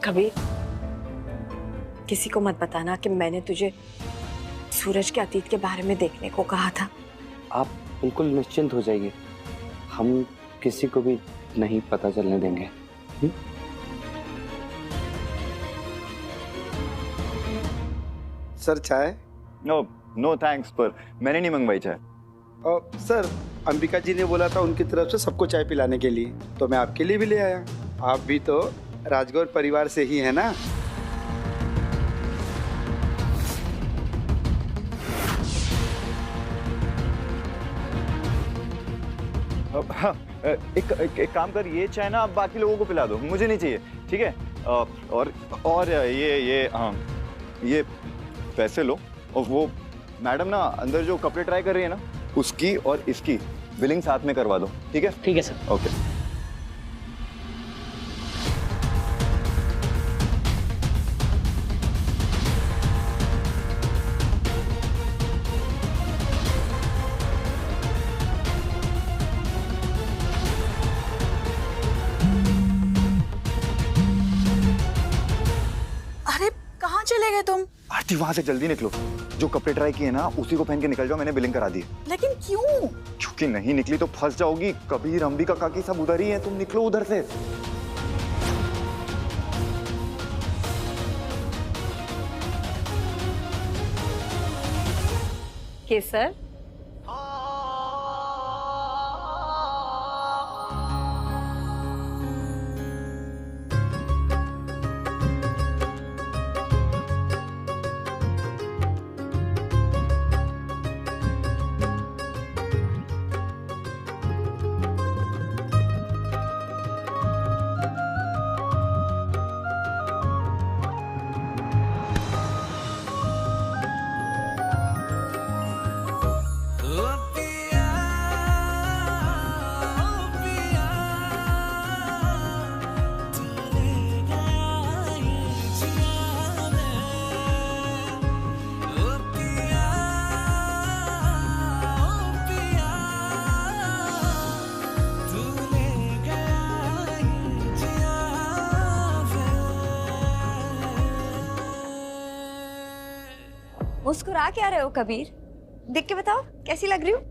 कबीर, किसी को मत बताना कि मैंने तुझे सूरज के अतीत के बारे में देखने को कहा था। आप बिल्कुल निश्चिंत हो जाइए, हम किसी को भी नहीं पता चलने देंगे। सर चाय? नो नो थैंक्स, पर मैंने नहीं मंगवाई चाय। सर, अंबिका जी ने बोला था उनकी तरफ से सबको चाय पिलाने के लिए, तो मैं आपके लिए भी ले आया। आप भी तो राजगौर परिवार से ही है ना? हाँ, एक काम कर, ये चाय ना आप बाकी लोगों को पिला दो, मुझे नहीं चाहिए, ठीक है? और ये पैसे लो, और वो मैडम ना अंदर जो कपड़े ट्राई कर रही है ना, उसकी और इसकी बिलिंग साथ में करवा दो, ठीक है? ठीक है सर। ओके। अरे कहाँ चले गए तुम? आरती, वहां से जल्दी निकलो, जो कपड़े ट्राई किए ना उसी को पहन के निकल जाओ, मैंने बिलिंग करा दी। लेकिन क्यों? क्योंकि नहीं निकली तो फंस जाओगी। कबीर, अंबिका काकी सब उधर ही है, तुम निकलो उधर से। केसर, मुस्कुरा क्या रहे हो कबीर? देख के बताओ कैसी लग रही हूँ?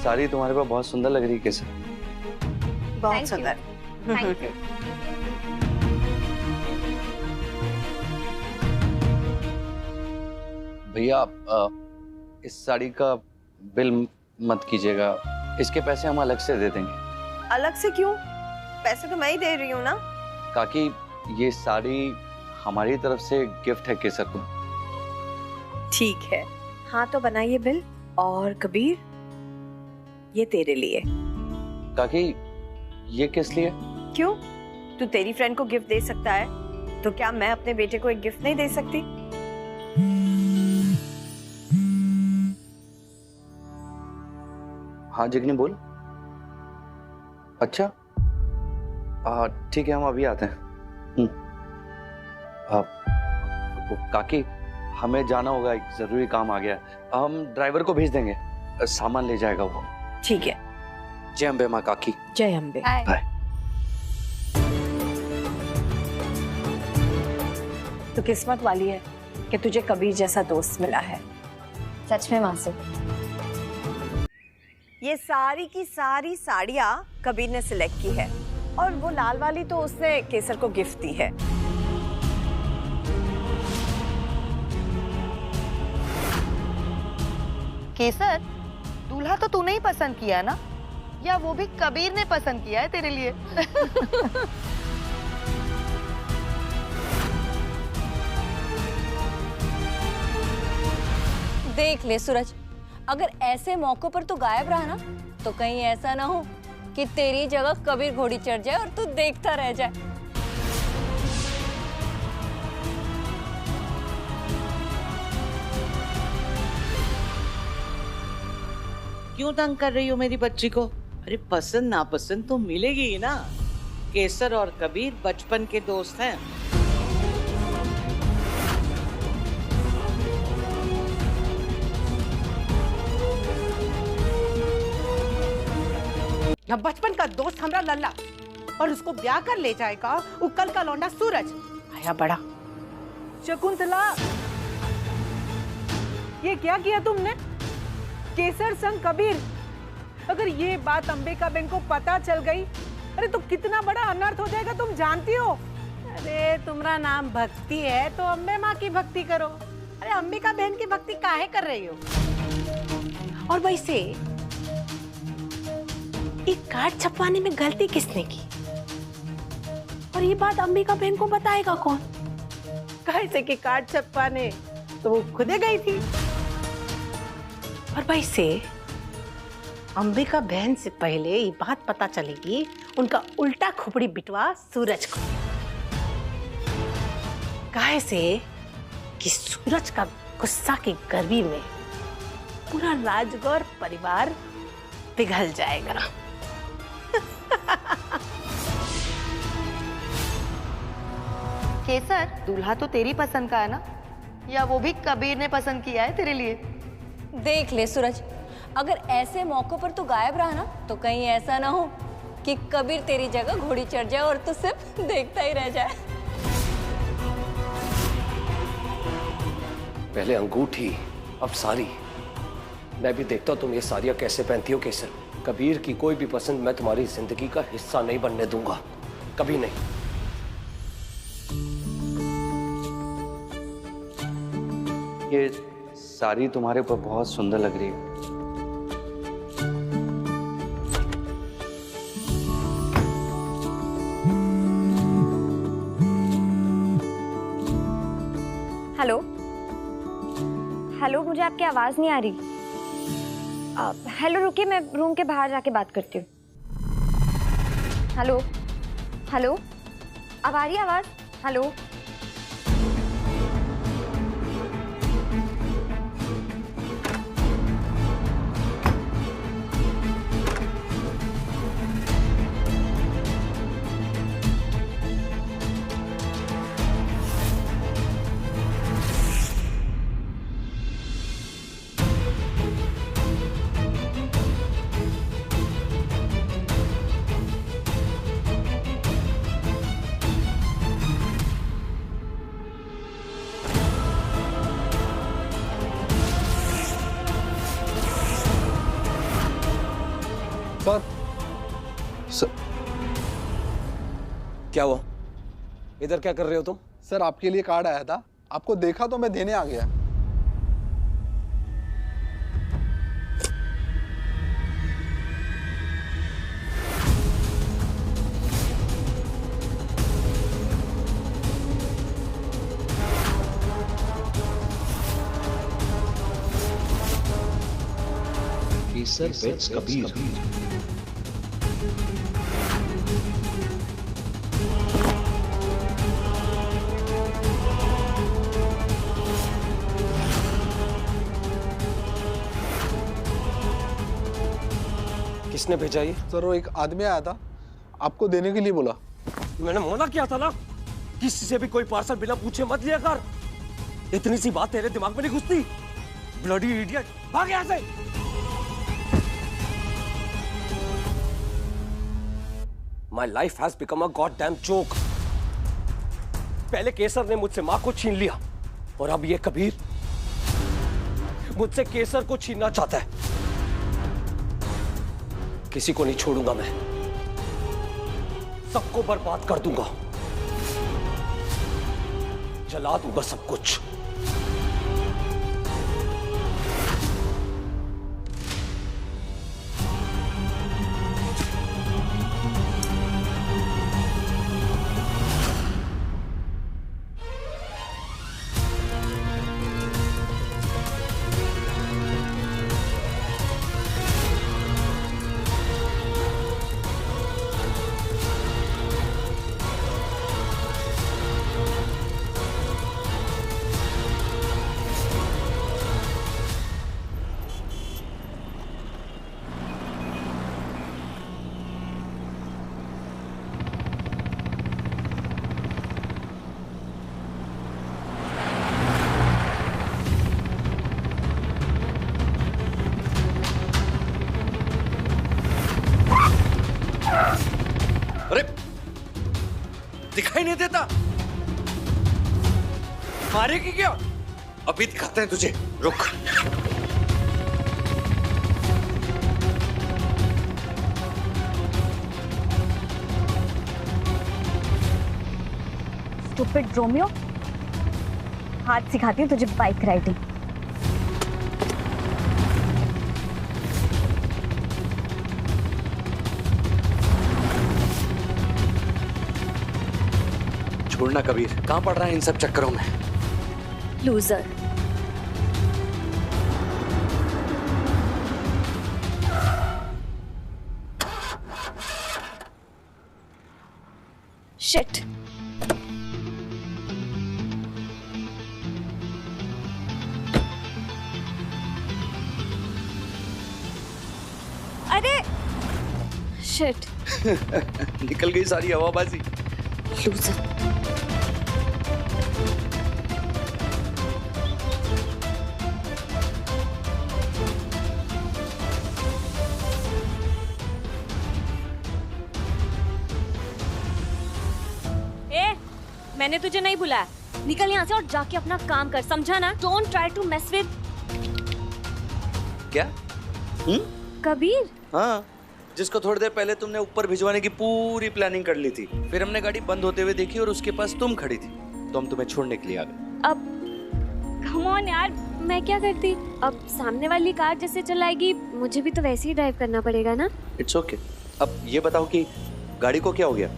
साड़ी तुम्हारे पास बहुत सुंदर लग रही है केसर। बहुत सुंदर। Thank you. भैया, इस साड़ी का बिल मत कीजिएगा, इसके पैसे हम अलग से दे देंगे। अलग से क्यों? पैसे तो मैं ही दे रही हूँ ना। काकी, ये साड़ी हमारी तरफ से गिफ्ट है केसर को। ठीक है, हाँ तो बनाइए बिल। और कबीर, ये तेरे लिए। काकी, ये किस लिए? क्यों? तू तेरी फ्रेंड को गिफ्ट दे सकता है, तो क्या मैं अपने बेटे को एक गिफ्ट नहीं दे सकती? हाँ जिग्नी, बोल। अच्छा, ठीक है, हम अभी आते हैं। काकी, हमें जाना होगा, एक जरूरी काम आ गया। हम ड्राइवर को भेज देंगे, सामान ले जाएगा वो। ठीक है। जय अम्बे माँ काकी। जय अम्बे। बाय। तो किस्मत वाली है कि तुझे कबीर जैसा दोस्त मिला है। सच में मासी। ये सारी की सारी साड़ियाँ कबीर ने सिलेक्ट की है, और वो लाल वाली तो उसने केसर को गिफ्ट दी है। केसर, दूल्हा तो तूने ही पसंद किया ना, या वो भी कबीर ने पसंद किया है तेरे लिए? देख ले सूरज, अगर ऐसे मौकों पर तू गायब रहा ना, तो कहीं ऐसा ना हो कि तेरी जगह कबीर घोड़ी चढ़ जाए और तू देखता रह जाए। क्यों तंग कर रही हो मेरी बच्ची को? अरे पसंद नापसंद तो मिलेगी ही ना। केसर और कबीर बचपन के दोस्त हैं। या बचपन का दोस्त हमरा लल्ला और उसको ब्याह कर ले जाएगा वो कल का लौंडा सूरज आया बड़ा। शकुंतला, ये क्या किया तुमने? केसर संग कबीर, अगर ये बात अंबिका बहन को पता चल गई, अरे तो कितना बड़ा अनर्थ हो जाएगा, तुम जानती हो। अरे तुम्हारा नाम भक्ति है तो अम्बे माँ की भक्ति करो। अरे अंबिका बहन की भक्ति काहे कर रही हो? और वैसे एक कार्ड छपवाने में गलती किसने की? और ये बात अंबिका बहन को बताएगा कौन? कैसे कि कार्ड छपवाने तो वो खुदे गई थी। और वैसे अंबिका बहन से पहले ये बात पता चलेगी उनका उल्टा खोपड़ी बिटवा सूरज को। काहे से कि सूरज का गुस्सा की गर्मी में पूरा राजगौर परिवार पिघल जाएगा। केसर, दूल्हा तो तेरी पसंद का है ना, या वो भी कबीर ने पसंद किया है तेरे लिए? देख ले सूरज, अगर ऐसे मौकों पर तू गायब रहा ना तो कहीं ऐसा ना हो कि कबीर तेरी जगह घोड़ी चढ़ जाए और तू सिर्फ देखता ही रह जाए। पहले अंगूठी अब साड़ी। मैं भी देखता हूं तुम ये साड़ियां कैसे पहनती हो केसर। कबीर की कोई भी पसंद मैं तुम्हारी जिंदगी का हिस्सा नहीं बनने दूंगा, कभी नहीं। ये साड़ी तुम्हारे ऊपर बहुत सुंदर लग रही है। हेलो हेलो, मुझे आपकी आवाज नहीं आ रही। हेलो रुकिए, मैं रूम के बाहर जाके बात करती हूँ। हेलो हेलो, अब आ रही है आवाज? हेलो सर, क्या हुआ? इधर क्या कर रहे हो तुम? सर आपके लिए कार्ड आया था, आपको देखा तो मैं देने आ गया। केसर वेड्स कबीर। किसने भेजा ये? सर वो एक आदमी आया था, आपको देने के लिए बोला। मैंने मना किया था ना, किसी से भी कोई पार्सल बिना पूछे मत लिया कर। इतनी सी बात तेरे दिमाग में नहीं घुसती? ब्लडी इडियट, भाग यहाँ से। My life has become a goddamn joke. पहले केसर ने मुझसे माँ को छीन लिया और अब ये कबीर मुझसे केसर को छीनना चाहता है। किसी को नहीं छोड़ूंगा मैं, सबको बर्बाद कर दूंगा, जला दूंगा सब कुछ। अरे दिखाई नहीं देता? मारेगी क्या? अभी दिखाते हैं तुझे, रुक। स्टूपिड रोमियो, हाथ सिखाती हूँ तुझे बाइक राइडिंग। छोड़ना कबीर, कहाँ पड़ रहा है इन सब चक्करों में? लूजर। शिट। अरे शिट। निकल गई सारी हवाबाजी। लूजर। मैंने तुझे नहीं बुलाया, निकल यहाँ से और जाके अपना काम कर, समझा ना? Don't try to mess with. क्या? कबीर? हाँ, जिसको थोड़ी देर पहले तुमने ऊपर भिजवाने की पूरी प्लानिंग कर ली थी, फिर हमने गाड़ी बंद होते हुए देखी और उसके पास तुम खड़ी थी, तो हम तुम्हें छोड़ने के लिए आ गए। अब कम ऑन यार, मैं क्या करती? अब सामने वाली कार जैसे चलाएगी, मुझे भी तो वैसे ही ड्राइव करना पड़ेगा ना। It's okay. अब ये बताओ कि गाड़ी को क्या हो गया?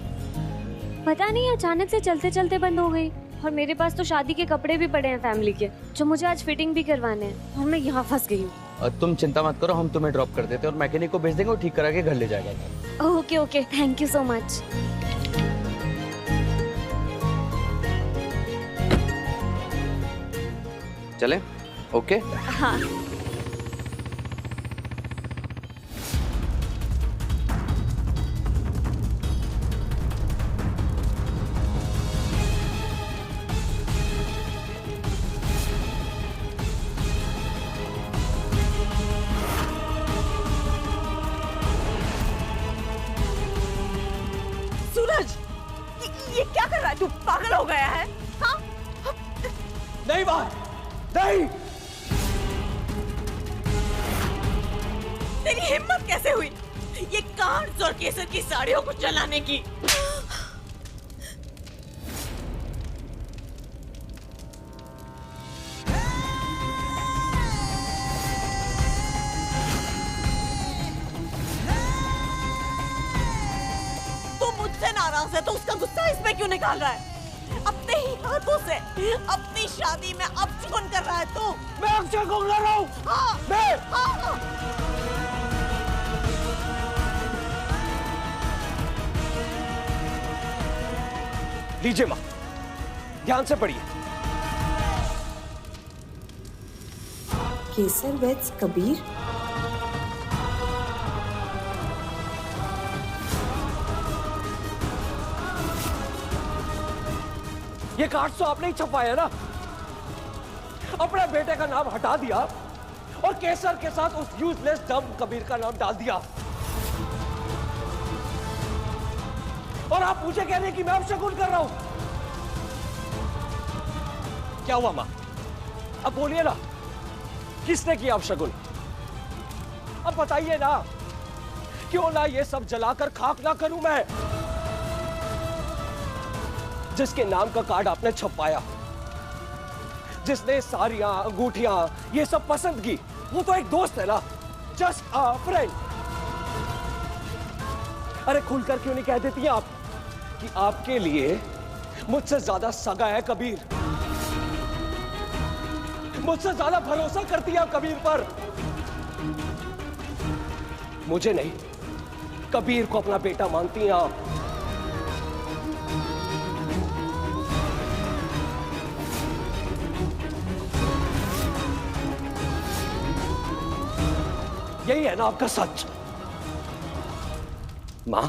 पता नहीं, अचानक से चलते चलते बंद हो गई। और मेरे पास तो शादी के कपड़े भी पड़े हैं फैमिली के, जो मुझे आज फिटिंग भी करवाने हैं, और मैं यहाँ फंस गई हूँ। तुम चिंता मत करो, हम तुम्हें ड्रॉप कर देते हैं और मैकेनिक को भेज देंगे, वो ठीक करा के घर ले जाएगा। Okay okay, thank you so much. चले? ओके? हाँ। सूरज, ये क्या कर रहा है? तू पागल हो गया है? हाँ? नहीं बात, नहीं। तेरी हिम्मत कैसे हुई ये कांच और केसर की साड़ियों को चलाने की? तू मुझसे नाराज है तो उसका गुस्सा इस पे क्यों निकाल रहा है? अपने ही हाथों से अपनी शादी में अपशगुन कर रहा है तू। मैं अपशगुन कर रहा हूँ? हाँ, मैं? हाँ। लीजिए माँ, ध्यान से पढ़िए। केसर वेड्स कबीर। ये कार्ड तो आपने ही छपवाया ना? अपने बेटे का नाम हटा दिया और केसर के साथ उस यूजलेस डम कबीर का नाम डाल दिया। और आप मुझे कह रहे हैं कि मैं अपशगुन कर रहा हूं? क्या हुआ मां? अब बोलिए ना, किसने किया अपशगुन? अब बताइए ना, क्यों ना ये सब जलाकर खाक ना करूं मैं? जिसके नाम का कार्ड आपने छपवाया, जिसने साड़ियां, अंगूठियां ये सब पसंद की, वो तो एक दोस्त है ना, जस्ट अ फ्रेंड। अरे खुलकर क्यों नहीं कह देती आप कि आपके लिए मुझसे ज्यादा सगा है कबीर, मुझसे ज्यादा भरोसा करती है आप कबीर पर। मुझे नहीं, कबीर को अपना बेटा मानती हैं आप। यही है ना आपका सच मां?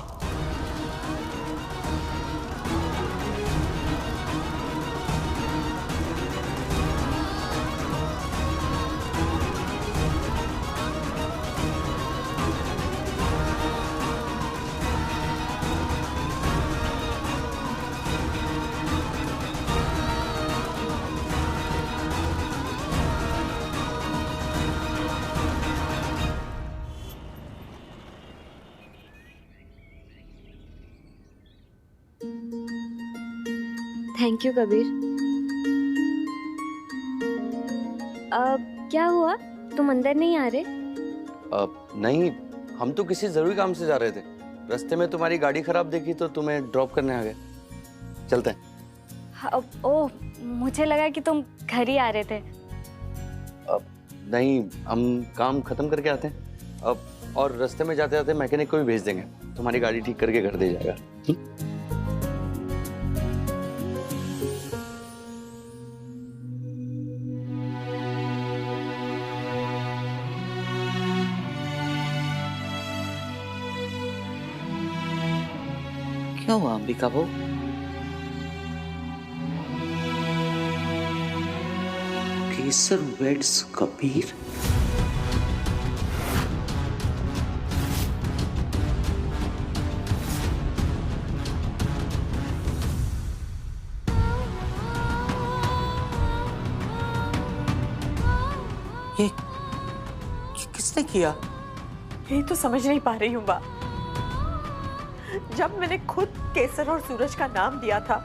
Thank you Kabir. क्या हुआ, तुम अंदर नहीं आ रहे? नहीं, हम तो किसी जरूरी काम से जा रहे थे। रास्ते में तुम्हारी गाड़ी खराब देखी तो तुम्हें ड्रॉप करने आ गए। चलते हैं। ओह, मुझे लगा कि तुम घर ही आ रहे थे। नहीं, हम काम खत्म करके आते हैं अब, और रास्ते में जाते जाते मैकेनिक को भी भेज देंगे, तुम्हारी गाड़ी ठीक करके घर दे जाएगा। क्या हुआ अंबिका बहू? केसर वेड्स कबीर? ये किसने किया? यही तो समझ नहीं पा रही हूँ बा। जब मैंने खुद केसर और सूरज का नाम दिया था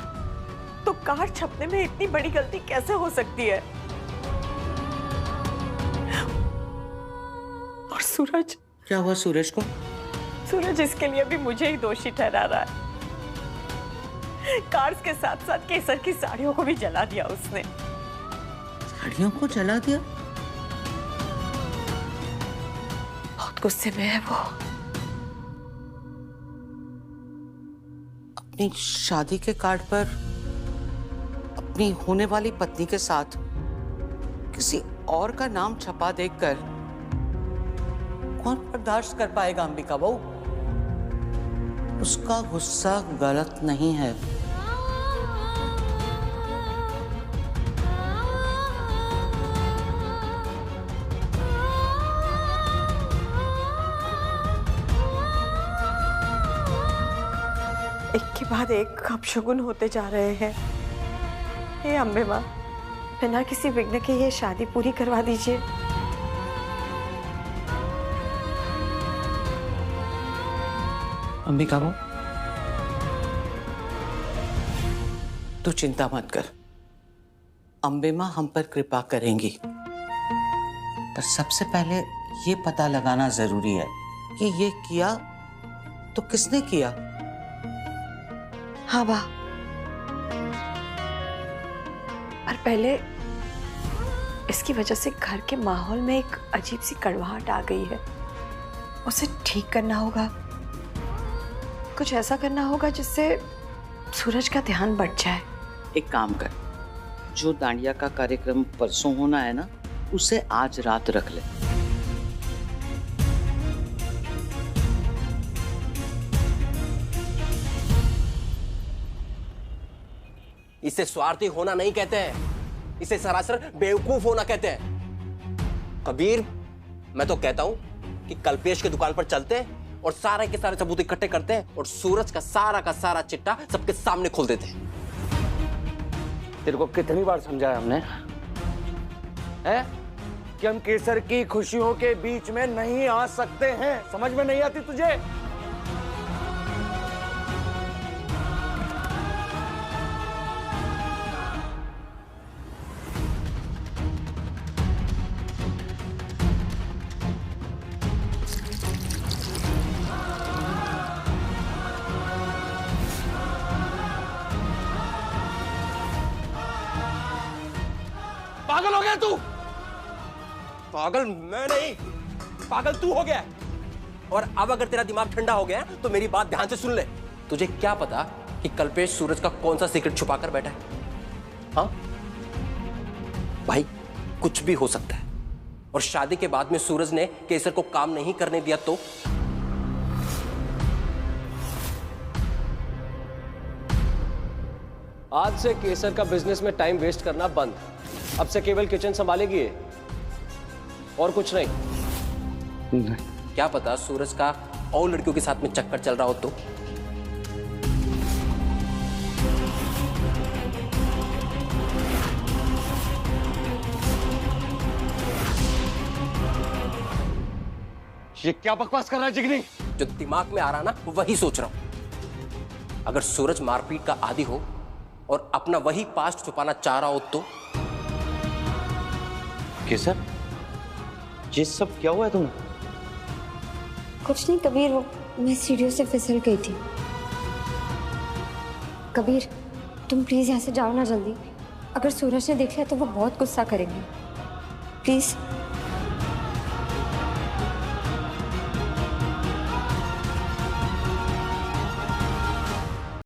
तो कार्ड छपने में इतनी बड़ी गलती कैसे हो सकती है? और सूरज? क्या हुआ सूरज को? सूरज इसके लिए भी मुझे ही दोषी ठहरा रहा है। कार्ड्स के साथ साथ केसर की साड़ियों को भी जला दिया उसने। साड़ियों को जला दिया? बहुत गुस्से में है वो। अपनी शादी के कार्ड पर अपनी होने वाली पत्नी के साथ किसी और का नाम छपा देखकर कौन बर्दाश्त कर पाएगा अंबिका बहू? उसका गुस्सा गलत नहीं है। एक के बाद एक अपशगुन होते जा रहे हैं। हे अम्बे माँ, बिना किसी विघ्न के ये शादी पूरी करवा दीजिए। अंबिका बहू, तू चिंता मत कर। अम्बे माँ हम पर कृपा करेंगी, पर सबसे पहले ये पता लगाना जरूरी है कि ये किया तो किसने किया। हाँ बा, पर पहले इसकी वजह से घर के माहौल में एक अजीब सी कड़वाहट आ गई है। उसे ठीक करना होगा, कुछ ऐसा करना होगा जिससे सूरज का ध्यान बढ़ जाए। एक काम कर, जो डांडिया का कार्यक्रम परसों होना है ना, उसे आज रात रख ले। इसे स्वार्थी होना नहीं कहते हैं, इसे सरासर बेवकूफ होना कहते हैं। कबीर, मैं तो कहता हूं कि कल्पेश की दुकान पर चलते हैं और सारे के सारे सबूत इकट्ठे करते हैं और सूरज का सारा चिट्टा सबके सामने खोल देते हैं। तेरे को कितनी बार समझाया हमने है कि हम केसर की खुशियों के बीच में नहीं आ सकते हैं? समझ में नहीं आती तुझे? पागल हो गया तू? पागल मैं नहीं, पागल तू हो गया। और अब अगर तेरा दिमाग ठंडा हो गया तो मेरी बात ध्यान से सुन ले। तुझे क्या पता कि कल्पेश सूरज का कौन सा सीक्रेट छुपा कर बैठा है? हाँ भाई, कुछ भी हो सकता है। और शादी के बाद में सूरज ने केसर को काम नहीं करने दिया तो? आज से केसर का बिजनेस में टाइम वेस्ट करना बंद। अब से केवल किचन संभालेगी ये, और कुछ नहीं। क्या पता सूरज का और लड़कियों के साथ में चक्कर चल रहा हो तो? ये क्या बकवास कर रहा है जिगनी? जो दिमाग में आ रहा ना वही सोच रहा हूं। अगर सूरज मारपीट का आदी हो और अपना वही पास्ट छुपाना चाह रहा हो तो? केसर, ये सब क्या हुआ है तुम्हें? कुछ नहीं कबीर, वो मैं सीढ़ियों से फिसल गई थी। कबीर तुम प्लीज यहाँ से जाओ ना जल्दी, अगर सूरज ने देख लिया तो वो बहुत गुस्सा करेंगे। प्लीज।